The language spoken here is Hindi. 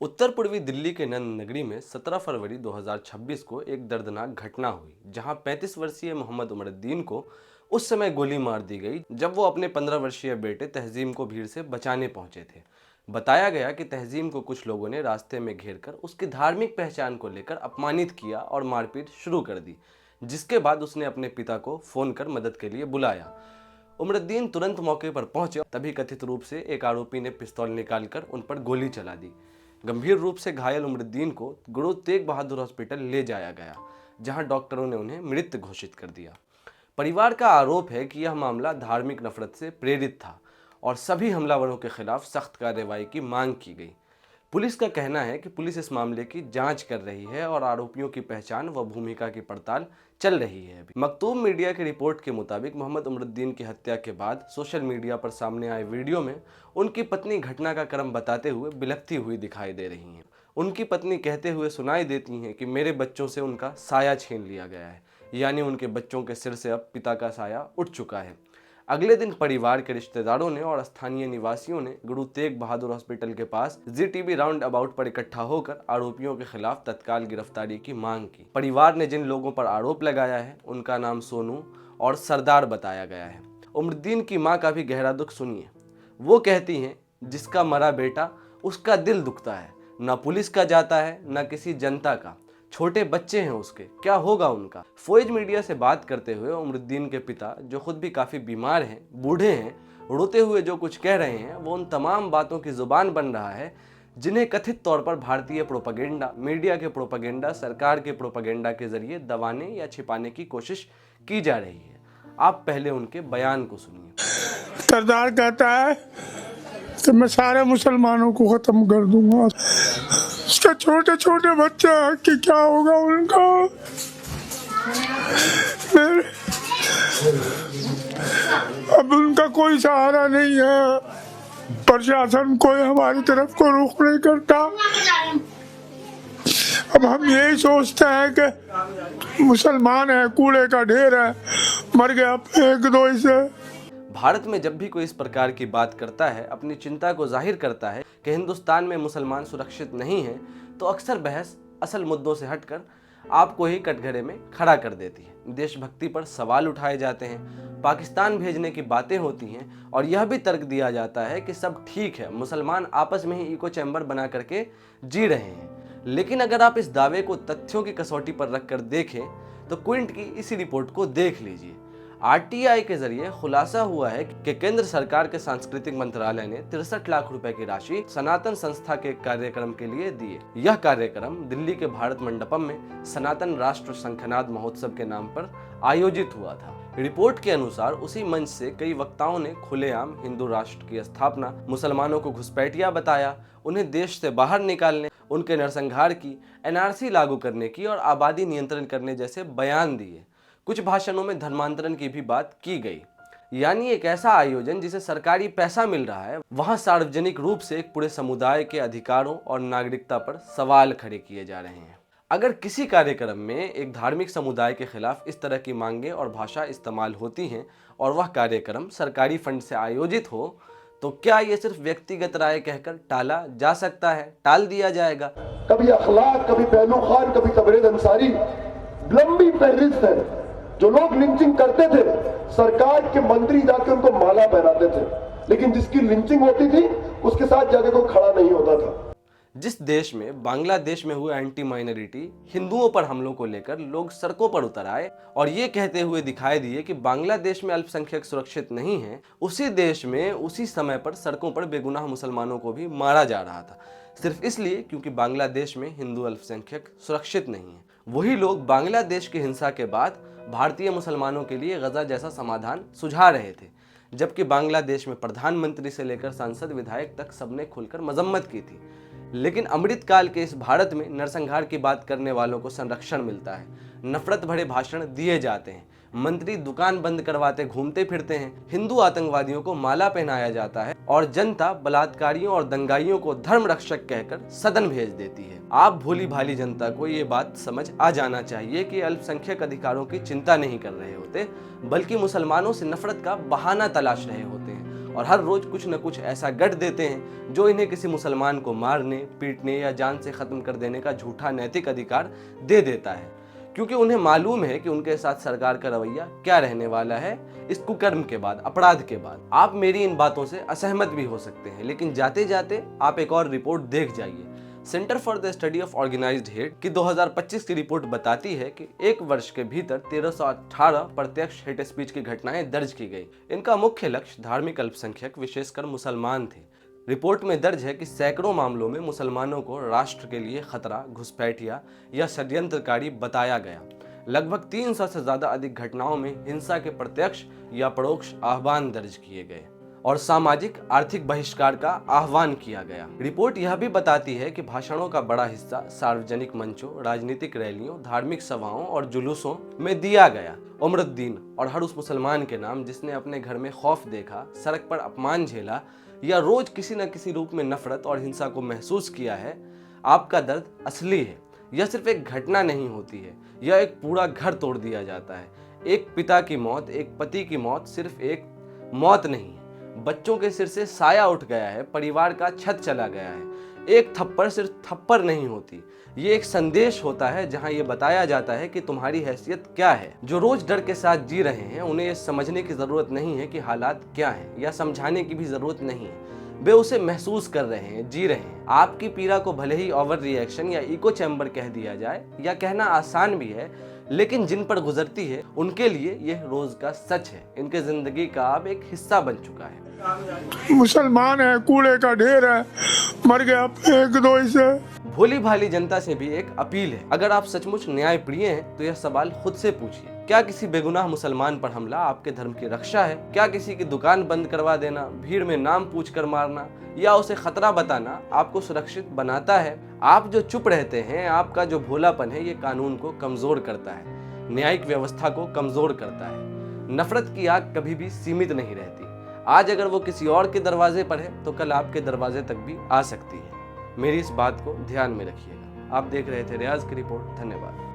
उत्तर पूर्वी दिल्ली के नंद नगरी में 17 फरवरी 2026 को एक दर्दनाक घटना हुई जहां 35 वर्षीय मोहम्मद उमरुद्दीन को उस समय गोली मार दी गई जब वो अपने 15 वर्षीय बेटे तहजीम को भीड़ से बचाने पहुंचे थे। बताया गया कि तहजीम को कुछ लोगों ने रास्ते में घेरकर उसकी धार्मिक पहचान को लेकर अपमानित किया और मारपीट शुरू कर दी, जिसके बाद उसने अपने पिता को फोन कर मदद के लिए बुलाया। उमरुद्दीन तुरंत मौके पर पहुंचे, तभी कथित रूप से एक आरोपी ने पिस्तौल निकालकर उन पर गोली चला दी। गंभीर रूप से घायल उमरुद्दीन को गुरु तेग बहादुर हॉस्पिटल ले जाया गया, जहां डॉक्टरों ने उन्हें मृत घोषित कर दिया। परिवार का आरोप है कि यह मामला धार्मिक नफरत से प्रेरित था और सभी हमलावरों के खिलाफ सख्त कार्रवाई की मांग की गई। पुलिस का कहना है कि पुलिस इस मामले की जांच कर रही है और आरोपियों की पहचान व भूमिका की पड़ताल चल रही है। मकतूब मीडिया की रिपोर्ट के मुताबिक मोहम्मद उमरुद्दीन की हत्या के बाद सोशल मीडिया पर सामने आए वीडियो में उनकी पत्नी घटना का क्रम बताते हुए बिलखती हुई दिखाई दे रही हैं। उनकी पत्नी कहते हुए सुनाई देती हैं कि मेरे बच्चों से उनका साया छीन लिया गया है, यानी उनके बच्चों के सिर से अब पिता का साया उठ चुका है। अगले दिन परिवार के रिश्तेदारों ने और स्थानीय निवासियों ने गुरु तेग बहादुर हॉस्पिटल के पास जीटीबी राउंड अबाउट पर इकट्ठा होकर आरोपियों के खिलाफ तत्काल गिरफ्तारी की मांग की। परिवार ने जिन लोगों पर आरोप लगाया है उनका नाम सोनू और सरदार बताया गया है। उमरुद्दीन की मां का भी गहरा दुख सुनिए। वो कहती हैं, जिसका मरा बेटा उसका दिल दुखता है, ना पुलिस का जाता है ना किसी जनता का। छोटे बच्चे हैं उसके, क्या होगा उनका। फौज मीडिया से बात करते हुए उमरुद्दीन के पिता, जो खुद भी काफी बीमार हैं, बूढ़े हैं, रोते हुए जो कुछ कह रहे हैं वो उन तमाम बातों की जुबान बन रहा है जिन्हें कथित तौर पर भारतीय प्रोपेगेंडा, मीडिया के प्रोपेगेंडा, सरकार के प्रोपेगेंडा के जरिए दबाने या छिपाने की कोशिश की जा रही है। आप पहले उनके बयान को सुनिए। सरदार कहता है कि मैं सारे मुसलमानों को खत्म कर दूंगा। उसके छोटे छोटे बच्चे हैं कि क्या होगा उनका। अब उनका कोई सहारा नहीं है, प्रशासन कोई हमारी तरफ को रुख नहीं करता। अब हम यही सोचते हैं कि मुसलमान है, कूड़े का ढेर है, मर गया फेंक दो इसे। भारत में जब भी कोई इस प्रकार की बात करता है, अपनी चिंता को जाहिर करता है कि हिंदुस्तान में मुसलमान सुरक्षित नहीं है, तो अक्सर बहस असल मुद्दों से हटकर आपको ही कटघरे में खड़ा कर देती है। देशभक्ति पर सवाल उठाए जाते हैं, पाकिस्तान भेजने की बातें होती हैं और यह भी तर्क दिया जाता है कि सब ठीक है, मुसलमान आपस में ही इको चैम्बर बना करके जी रहे हैं। लेकिन अगर आप इस दावे को तथ्यों की कसौटी पर रखकर देखें तो क्विंट की इसी रिपोर्ट को देख लीजिए। आरटीआई के जरिए खुलासा हुआ है कि केंद्र सरकार के सांस्कृतिक मंत्रालय ने 63 लाख रुपए की राशि सनातन संस्था के कार्यक्रम के लिए दिए। यह कार्यक्रम दिल्ली के भारत मंडपम में सनातन राष्ट्र शंखनाद महोत्सव के नाम पर आयोजित हुआ था। रिपोर्ट के अनुसार उसी मंच से कई वक्ताओं ने खुलेआम हिंदू राष्ट्र की स्थापना, मुसलमानों को घुसपैठिया बताया, उन्हें देश से बाहर निकालने, उनके नरसंहार की, एनआरसी लागू करने की और आबादी नियंत्रण करने जैसे बयान दिए। कुछ भाषणों में धर्मांतरण की भी बात की गई। यानी एक ऐसा आयोजन जिसे सरकारी पैसा मिल रहा है, वहां सार्वजनिक रूप से एक पूरे समुदाय के अधिकारों और नागरिकता पर सवाल खड़े किए जा रहे हैं। अगर किसी कार्यक्रम में एक धार्मिक समुदाय के खिलाफ इस तरह की मांगे और भाषा इस्तेमाल होती हैं और वह कार्यक्रम सरकारी फंड से आयोजित हो, तो क्या ये सिर्फ व्यक्तिगत राय कहकर टाला जा सकता है, टाल दिया जाएगा? कभी अखलाक, कभी पहलू खान, कभी तबरेज अंसारी लंबी फहरिस्त है। जो लोग लिंचिंग करते थे, सरकार के मंत्री जाके उनको माला पहनाते थे, लेकिन जिसकी लिंचिंग होती थी उसके साथ जाके कोई खड़ा नहीं होता था। जिस देश में बांग्लादेश में हुए एंटी माइनॉरिटी हिंदुओं पर हमलों को लेकर लोग सड़कों पर उतर आए और ये कहते हुए दिखाई दिए कि बांग्लादेश में अल्पसंख्यक सुरक्षित नहीं है, उसी देश में उसी समय पर सड़कों पर बेगुनाह मुसलमानों को भी मारा जा रहा था, सिर्फ इसलिए क्योंकि बांग्लादेश में हिंदू अल्पसंख्यक सुरक्षित नहीं है। वही लोग बांग्लादेश की हिंसा के बाद भारतीय मुसलमानों के लिए गजा जैसा समाधान सुझा रहे थे, जबकि बांग्लादेश में प्रधानमंत्री से लेकर सांसद विधायक तक सबने खुलकर मजम्मत की थी। लेकिन अमृतकाल के इस भारत में नरसंहार की बात करने वालों को संरक्षण मिलता है, नफरत भरे भाषण दिए जाते हैं, मंत्री दुकान बंद करवाते घूमते फिरते हैं, हिंदू आतंकवादियों को माला पहनाया जाता है और जनता बलात्कारियों और दंगाइयों को धर्म रक्षक कहकर सदन भेज देती है। आप भोली भाली जनता को ये बात समझ आ जाना चाहिए कि अल्पसंख्यक अधिकारों की चिंता नहीं कर रहे होते, बल्कि मुसलमानों से नफरत का बहाना तलाश रहे होते हैं और हर रोज कुछ न कुछ ऐसा गढ़ देते हैं जो इन्हें किसी मुसलमान को मारने, पीटने या जान से खत्म कर देने का झूठा नैतिक अधिकार दे देता है, क्योंकि उन्हें मालूम है कि उनके साथ सरकार का रवैया क्या रहने वाला है इस कुकर्म के बाद, अपराध के बाद। आप मेरी इन बातों से असहमत भी हो सकते हैं, लेकिन जाते जाते आप एक और रिपोर्ट देख जाइए। Centre for the study of organised hate की 2025 की रिपोर्ट बताती है कि एक वर्ष के भीतर 1318 प्रत्यक्ष हेट स्पीच की घटनाएं दर्ज की गई। इनका मुख्य लक्ष्य धार्मिक अल्पसंख्यक, विशेषकर मुसलमान थे। रिपोर्ट में दर्ज है कि सैकड़ों मामलों में मुसलमानों को राष्ट्र के लिए खतरा, घुसपैठिया या षड्यंत्रकारी बताया गया। लगभग 300 से ज्यादा अधिक घटनाओं में हिंसा के प्रत्यक्ष या परोक्ष आह्वान दर्ज किए गए और सामाजिक आर्थिक बहिष्कार का आह्वान किया गया। रिपोर्ट यह भी बताती है कि भाषणों का बड़ा हिस्सा सार्वजनिक मंचों, राजनीतिक रैलियों, धार्मिक सभाओं और जुलूसों में दिया गया। उमरुद्दीन और हर उस मुसलमान के नाम जिसने अपने घर में खौफ देखा, सड़क पर अपमान झेला या रोज किसी न किसी रूप में नफरत और हिंसा को महसूस किया है। आपका दर्द असली है। यह सिर्फ एक घटना नहीं होती है, यह एक पूरा घर तोड़ दिया जाता है। एक पिता की मौत, एक पति की मौत सिर्फ एक मौत नहीं है, बच्चों के सिर से साया उठ गया है, परिवार का छत चला गया है। एक थप्पड़ सिर्फ थप्पड़ नहीं होती, ये एक संदेश होता है जहां ये बताया जाता है कि तुम्हारी हैसियत क्या है। जो रोज डर के साथ जी रहे हैं उन्हें ये समझने की जरूरत नहीं है कि हालात क्या हैं, या समझाने की भी जरूरत नहीं है। वे उसे महसूस कर रहे हैं, जी रहे हैं। आपकी पीड़ा को भले ही ओवर रिएक्शन या इको चैम्बर कह दिया जाए, या कहना आसान भी है, लेकिन जिन पर गुजरती है उनके लिए यह रोज का सच है। इनके जिंदगी का अब एक हिस्सा बन चुका है। मुसलमान है, कूड़े का ढेर है, मर गया फेंक दो इसे। भोली भाली जनता से भी एक अपील है, अगर आप सचमुच न्याय प्रिय हैं तो यह सवाल खुद से पूछिए, क्या किसी बेगुनाह मुसलमान पर हमला आपके धर्म की रक्षा है? क्या किसी की दुकान बंद करवा देना, भीड़ में नाम पूछकर मारना या उसे खतरा बताना आपको सुरक्षित बनाता है? आप जो चुप रहते हैं, आपका जो भोलापन है, ये कानून को कमजोर करता है, न्यायिक व्यवस्था को कमजोर करता है। नफरत की आग कभी भी सीमित नहीं रहती। आज अगर वो किसी और के दरवाजे पर है तो कल आपके दरवाजे तक भी आ सकती है। मेरी इस बात को ध्यान में रखिएगा। आप देख रहे थे रियाज की रिपोर्ट। धन्यवाद।